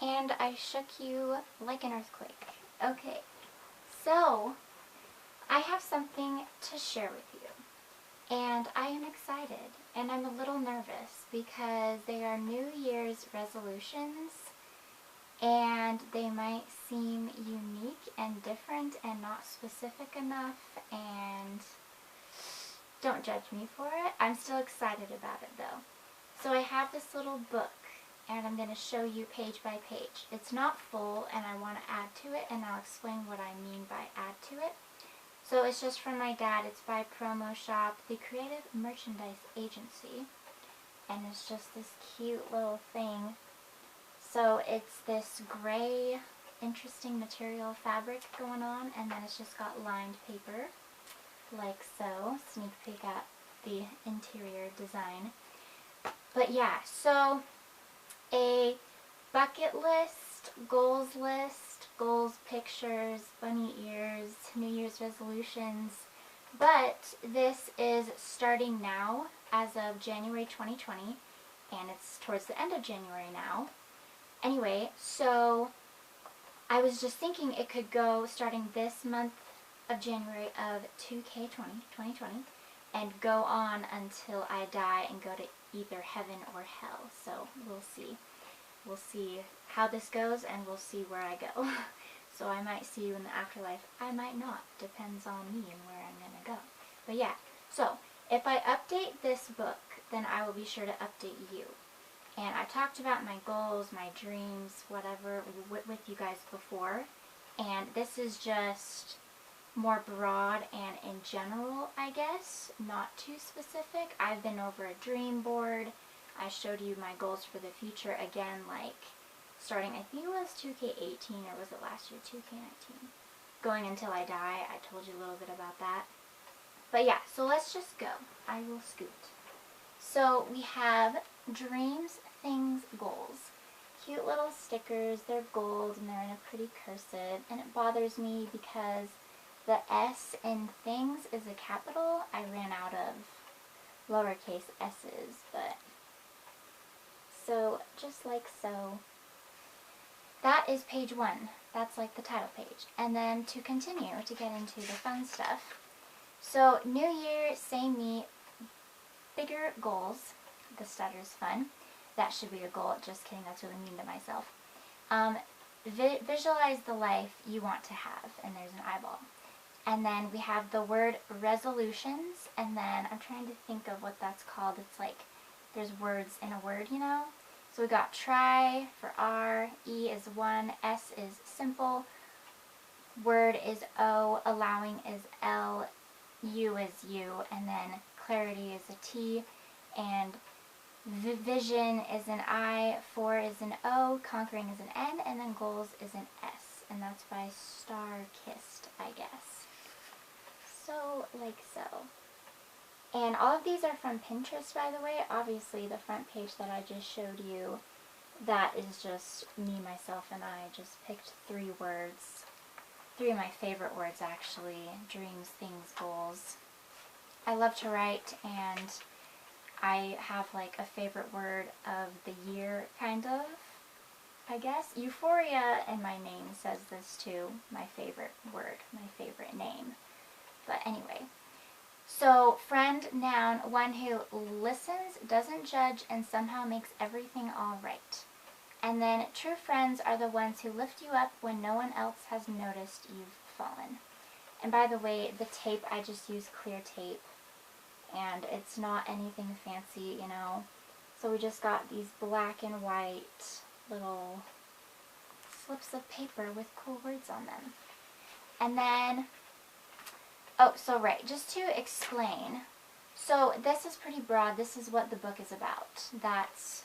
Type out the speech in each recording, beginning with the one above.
and I shook you like an earthquake. Okay, so I have something to share with you, and I am excited, and I'm a little nervous because they are New Year's resolutions, and they might seem unique and different and not specific enough, and don't judge me for it. I'm still excited about it though. So I have this little book, and I'm going to show you page by page. It's not full, and I want to add to it, and I'll explain what I mean by add to it. So it's just from my dad. It's by Promo Shop, the creative merchandise agency, and it's just this cute little thing. So it's this gray, interesting material fabric going on, and then it's just got lined paper, like so. Sneak peek at the interior design. But yeah, so a bucket list, goals pictures, bunny ears, New Year's resolutions. But this is starting now as of January 2020, and it's towards the end of January now. Anyway, so I was just thinking it could go starting this month of January of 2020, and go on until I die and go to either heaven or hell. So we'll see. We'll see how this goes, and we'll see where I go. So I might see you in the afterlife. I might not. Depends on me and where I'm going to go. But yeah, so if I update this book, then I will be sure to update you. And I talked about my goals, my dreams, whatever, with you guys before. And this is just more broad and in general, I guess, not too specific. I've been over a dream board. I showed you my goals for the future again, like starting, I think it was 2K18, or was it last year, 2K19? Going until I die. I told you a little bit about that. But yeah, so let's just go. I will scoot. So we have dreams, things, goals. Cute little stickers. They're gold and they're in a pretty cursive. And it bothers me because the S in things is a capital. I ran out of lowercase s's, but so just like so. That is page 1. That's like the title page. And then to continue to get into the fun stuff. So New Year, same me, bigger goals. The stutter's fun. That should be a goal. Just kidding, that's really mean to myself. Visualize the life you want to have, and there's an eyeball. And then we have the word resolutions, and then I'm trying to think of what that's called. It's like there's words in a word, you know? So we got try for R, E is 1, S is simple, word is O, allowing is L, U is U, and then clarity is a T, and vision is an I, 4 is an O, conquering is an N, and then goals is an S. And that's by Star Kissed, I guess. So, like so. And all of these are from Pinterest, by the way. Obviously, the front page that I just showed you, that is just me, myself, and I just picked 3 words. 3 of my favorite words, actually. Dreams, things, goals. I love to write, and I have like a favorite word of the year, kind of, I guess. Euphoria in my name says this too. My favorite word, my favorite name. But anyway. So, friend, noun, one who listens, doesn't judge, and somehow makes everything all right. And then true friends are the ones who lift you up when no one else has noticed you've fallen. And by the way, the tape, I just use clear tape. And it's not anything fancy, you know. So we just got these black and white little slips of paper with cool words on them. And then, oh, so right, just to explain. So this is pretty broad. This is what the book is about. That's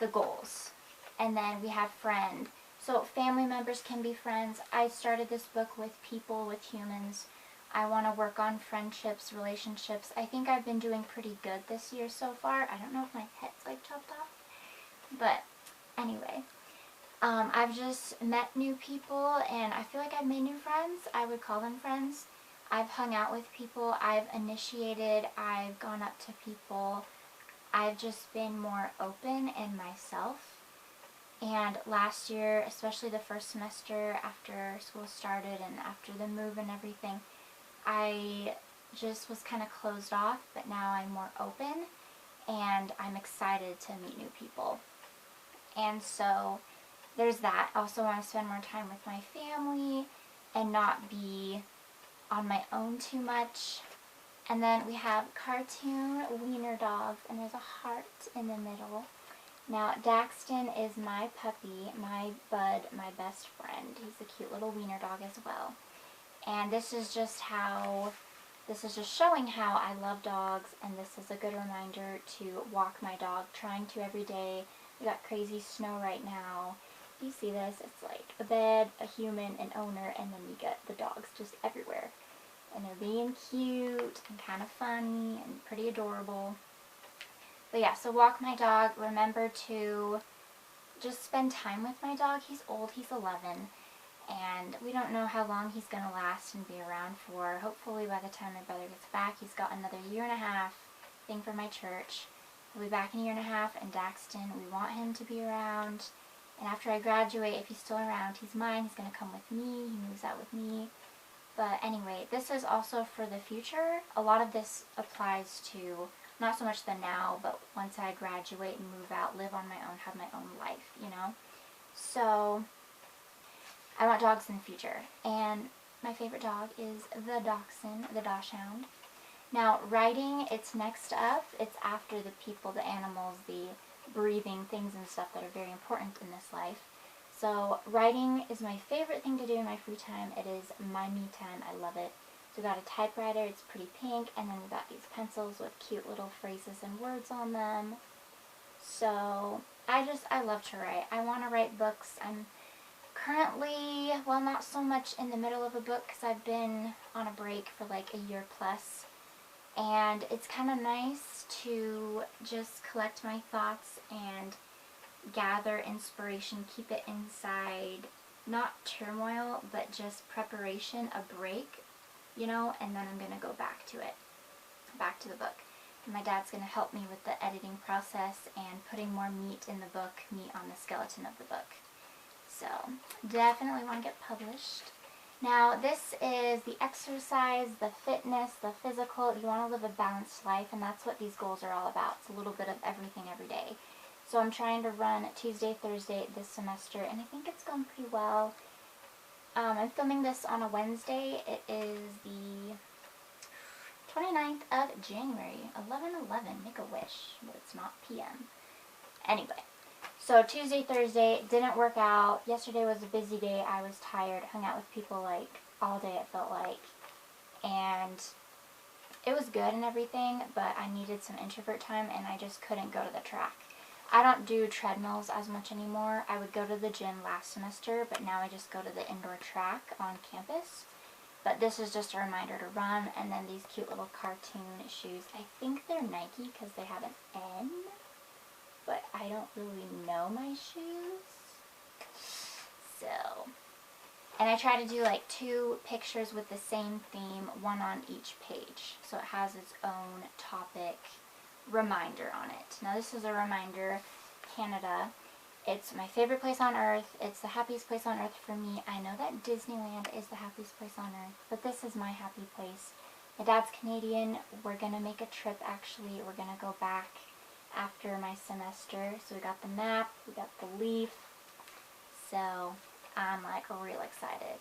the goals. And then we have friend. So family members can be friends. I started this book with people, with humans. I want to work on friendships, relationships. I think I've been doing pretty good this year so far. I don't know if my head's like chopped off. But anyway, I've just met new people, and I feel like I've made new friends. I would call them friends. I've hung out with people. I've initiated. I've gone up to people. I've just been more open in myself. And last year, especially the first semester after school started and after the move and everything, I just was kind of closed off, but now I'm more open and I'm excited to meet new people. And so there's that. I also want to spend more time with my family and not be on my own too much. And then we have cartoon wiener dogs, and there's a heart in the middle. Now, Daxton is my puppy, my bud, my best friend. He's a cute little wiener dog as well. And this is just showing how I love dogs, and this is a good reminder to walk my dog, trying to every day. We got crazy snow right now. You see this? It's like a bed, a human, an owner, and then you get the dogs just everywhere. And they're being cute and kind of funny and pretty adorable. But yeah, so walk my dog. Remember to just spend time with my dog. He's old, he's 11, and we don't know how long he's going to last and be around for. Hopefully by the time my brother gets back, he's got another 1.5 years thing for my church. He'll be back in 1.5 years, and Daxton, we want him to be around. And after I graduate, if he's still around, he's mine. He's going to come with me. He moves out with me. But anyway, this is also for the future. A lot of this applies to not so much the now, but once I graduate and move out, live on my own, have my own life, you know? So I want dogs in the future. And my favorite dog is the Dachshund, the Dachshund. Now, writing, it's next up. It's after the people, the animals, the breathing things and stuff that are very important in this life. So writing is my favorite thing to do in my free time. It is my me time. I love it. So we got a typewriter. It's pretty pink. And then we got these pencils with cute little phrases and words on them. So I love to write. I want to write books. I'm currently, well, not so much in the middle of a book because I've been on a break for like 1 year plus. And it's kind of nice to just collect my thoughts and gather inspiration, keep it inside, not turmoil, but just preparation, a break, you know, and then I'm going to go back to it, back to the book. And my dad's going to help me with the editing process and putting more meat in the book, meat on the skeleton of the book. So, definitely want to get published. Now, this is the exercise, the fitness, the physical. You want to live a balanced life, and that's what these goals are all about. It's a little bit of everything every day. So I'm trying to run Tuesday, Thursday this semester, and I think it's going pretty well. I'm filming this on a Wednesday. It is the 29th of January, 11/11, make a wish, but it's not PM. Anyway, so Tuesday, Thursday, didn't work out. Yesterday was a busy day. I was tired, hung out with people like all day it felt like, and it was good and everything, but I needed some introvert time, and I just couldn't go to the track. I don't do treadmills as much anymore. I would go to the gym last semester, but now I just go to the indoor track on campus. But this is just a reminder to run, and then these cute little cartoon shoes. I think they're Nike because they have an N, but I don't really know my shoes. So, and I try to do like 2 pictures with the same theme, one on each page. So it has its own topic reminder on it. Now this is a reminder, Canada. It's my favorite place on earth. It's the happiest place on earth for me. I know that Disneyland is the happiest place on earth, but this is my happy place. My dad's Canadian. We're going to make a trip actually. We're going to go back after my semester. So we got the map, we got the leaf. So I'm like real excited.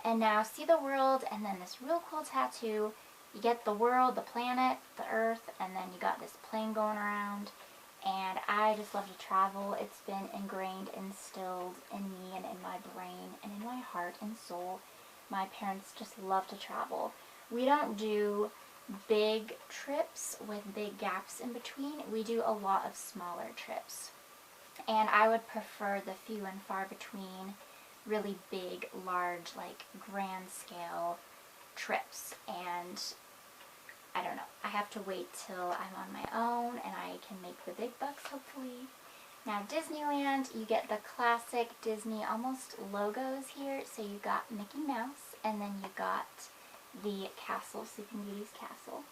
And now see the world, and then this real cool tattoo. You get the world, the planet, the earth, and then you got this plane going around. And I just love to travel. It's been ingrained, instilled in me and in my brain and in my heart and soul. My parents just love to travel. We don't do big trips with big gaps in between. We do a lot of smaller trips. And I would prefer the few and far between really big, large, like grand scale trips. And I don't know. I have to wait till I'm on my own and I can make the big bucks, hopefully. Now, Disneyland, you get the classic Disney almost logos here. So you got Mickey Mouse, and then you got the castle, Sleeping Beauty's castle.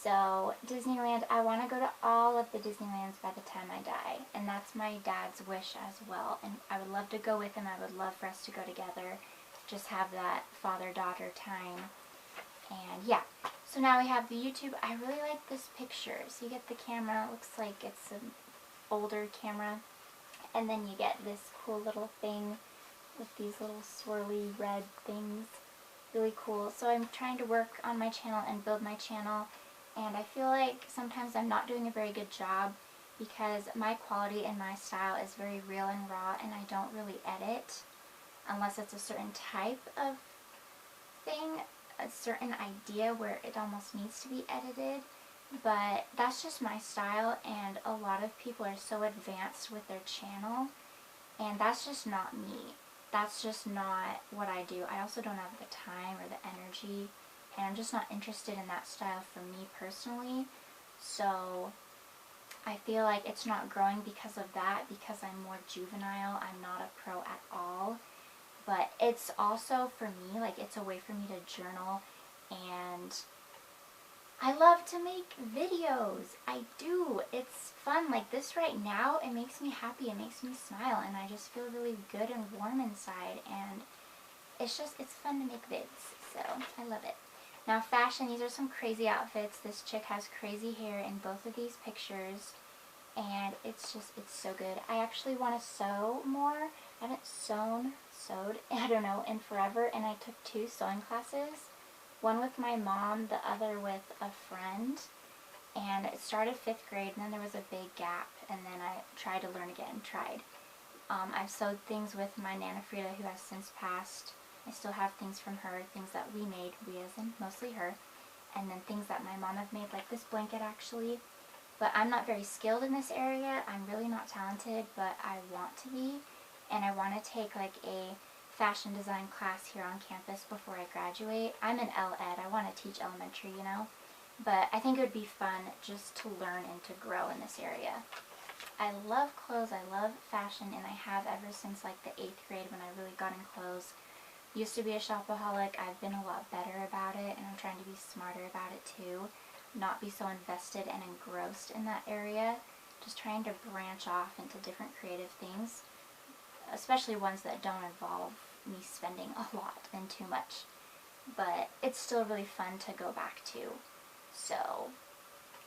So Disneyland, I want to go to all of the Disneylands by the time I die. And that's my dad's wish as well. And I would love to go with him. I would love for us to go together. Just have that father-daughter time. And yeah. So now we have the YouTube. I really like this picture. So you get the camera. It looks like it's an older camera. And then you get this cool little thing with these little swirly red things. Really cool. So I'm trying to work on my channel and build my channel, and I feel like sometimes I'm not doing a very good job because my quality and my style is very real and raw, and I don't really edit unless it's a certain type of thing, a certain idea where it almost needs to be edited. But that's just my style, and a lot of people are so advanced with their channel, and that's just not me. That's just not what I do. I also don't have the time or the energy, and I'm just not interested in that style for me personally. So I feel like it's not growing because of that, because I'm more juvenile. I'm not a pro at all. But it's also for me, like, it's a way for me to journal, and I love to make videos. I do. It's fun. Like this right now, it makes me happy. It makes me smile, and I just feel really good and warm inside, and it's fun to make vids. So I love it. Now fashion, these are some crazy outfits. This chick has crazy hair in both of these pictures, and it's so good. I actually want to sew more. I haven't sewed, I don't know, in forever, and I took 2 sewing classes. One with my mom, the other with a friend, and it started 5th grade, and then there was a big gap, and then I tried to learn again, I've sewed things with my Nana Frida, who has since passed. I still have things from her, things that we made, we as in mostly her, and then things that my mom have made, like this blanket actually. But I'm not very skilled in this area. I'm really not talented, but I want to be, and I want to take like a fashion design class here on campus before I graduate. I'm in L-Ed. I want to teach elementary, you know, but I think it would be fun just to learn and to grow in this area. I love clothes. I love fashion, and I have ever since like the 8th grade when I really got in clothes. Used to be a shopaholic. I've been a lot better about it, and I'm trying to be smarter about it too. Not be so invested and engrossed in that area. Just trying to branch off into different creative things, especially ones that don't involve me spending a lot and too much. But it's still really fun to go back to. So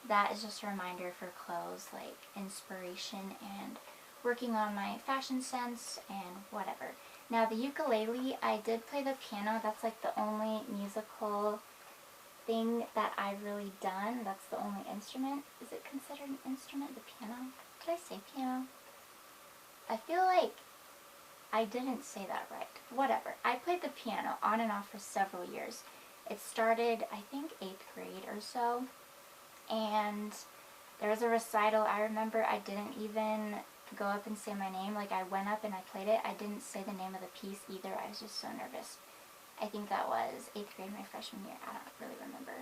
that is just a reminder for clothes, like inspiration and working on my fashion sense and whatever. Now the ukulele, I did play the piano. That's like the only musical thing that I've really done. That's the only instrument. Is it considered an instrument, the piano? Did I say piano? I feel like I didn't say that right. Whatever. I played the piano on and off for several years. It started, I think, 8th grade or so. And there was a recital. I remember I didn't even go up and say my name. Like, I went up and I played it. I didn't say the name of the piece either. I was just so nervous. I think that was 8th grade, my freshman year. I don't really remember.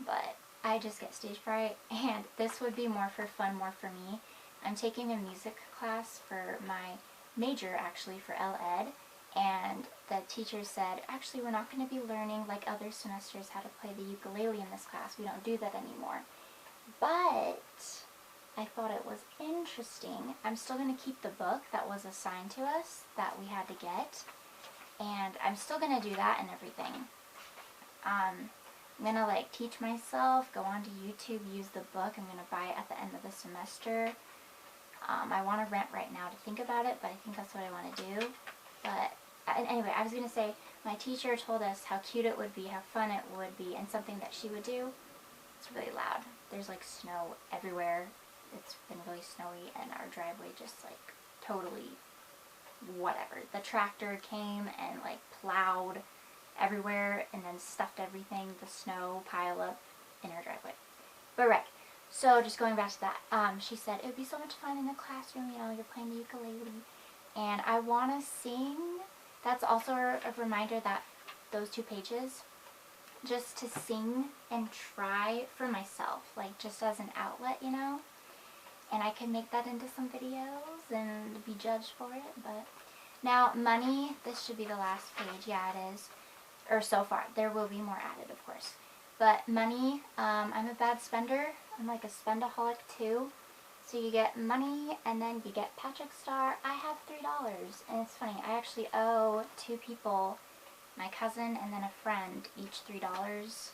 But I just get stage fright. And this would be more for fun, more for me. I'm taking a music class for my major, actually, for L-Ed, and the teacher said, actually, we're not going to be learning like other semesters how to play the ukulele in this class. We don't do that anymore. But I thought it was interesting. I'm still going to keep the book that was assigned to us that we had to get, and I'm still going to do that and everything. I'm going to like teach myself, go onto YouTube, use the book. I'm going to buy it at the end of the semester. I want to rent right now to think about it, but I think that's what I want to do. But anyway, I was going to say, my teacher told us how cute it would be, how fun it would be, and something that she would do. It's really loud. There's like snow everywhere. It's been really snowy, and our driveway just like totally whatever. The tractor came and like plowed everywhere and then stuffed everything, the snow pile up in our driveway. But right. So just going back to that, she said it would be so much fun in the classroom, you know, you're playing the ukulele, and I want to sing. That's also a reminder that those 2 pages, just to sing and try for myself, like just as an outlet, you know, and I can make that into some videos and be judged for it. But now money, this should be the last page. Yeah, it is, or so far. There will be more added, of course. But money, I'm a bad spender. I'm like a spendaholic too. So you get money and then you get Patrick Star. I have $3. And it's funny, I actually owe 2 people, my cousin and then a friend, each $3.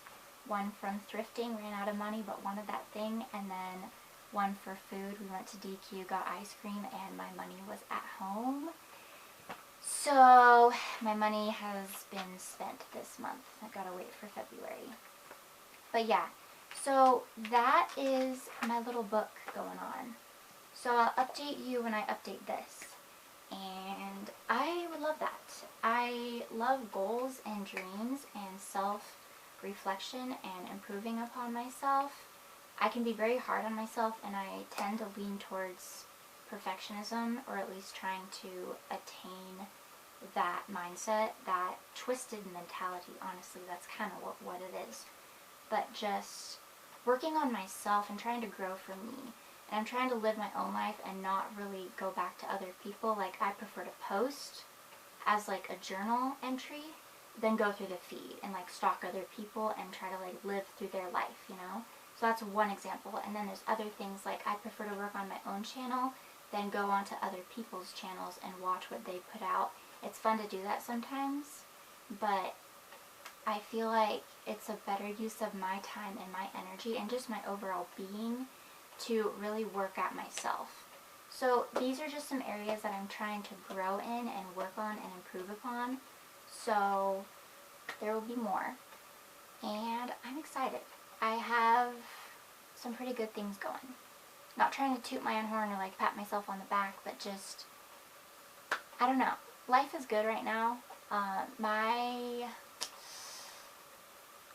One from thrifting, ran out of money but wanted that thing, and then one for food. We went to DQ, got ice cream, and my money was at home. So my money has been spent this month. I gotta wait for February. But yeah, so that is my little book going on. So I'll update you when I update this. And I would love that. I love goals and dreams and self-reflection and improving upon myself. I can be very hard on myself, and I tend to lean towards perfectionism, or at least trying to attain that mindset, that twisted mentality. Honestly, that's kind of what it is. But just working on myself and trying to grow for me. And I'm trying to live my own life and not really go back to other people. Like, I prefer to post as like a journal entry than go through the feed and like stalk other people and try to like live through their life, you know? So that's one example. And then there's other things like I prefer to work on my own channel than go onto other people's channels and watch what they put out. It's fun to do that sometimes, but I feel like it's a better use of my time and my energy and just my overall being to really work at myself. So these are just some areas that I'm trying to grow in and work on and improve upon. So there will be more. And I'm excited. I have some pretty good things going. Not trying to toot my own horn or like pat myself on the back, but just, I don't know. Life is good right now. My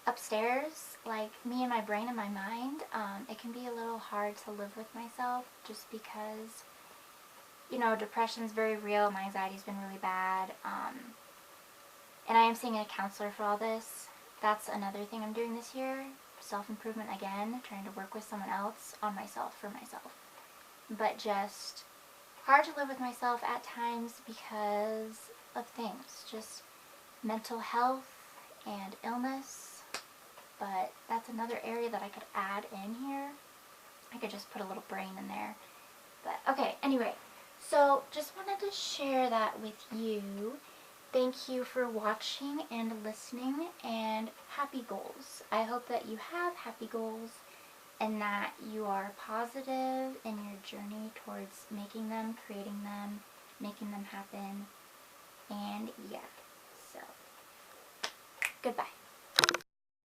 upstairs, like me and my brain and my mind, it can be a little hard to live with myself just because, you know, depression's very real. My anxiety's been really bad. And I am seeing a counselor for all this. That's another thing I'm doing this year. Self-improvement again, trying to work with someone else on myself, for myself. But just hard to live with myself at times because of things. Just mental health and illness. But that's another area that I could add in here. I could just put a little brain in there. But okay, anyway. So just wanted to share that with you. Thank you for watching and listening, and happy goals. I hope that you have happy goals and that you are positive in your journey towards making them, creating them, making them happen. And yeah, so goodbye.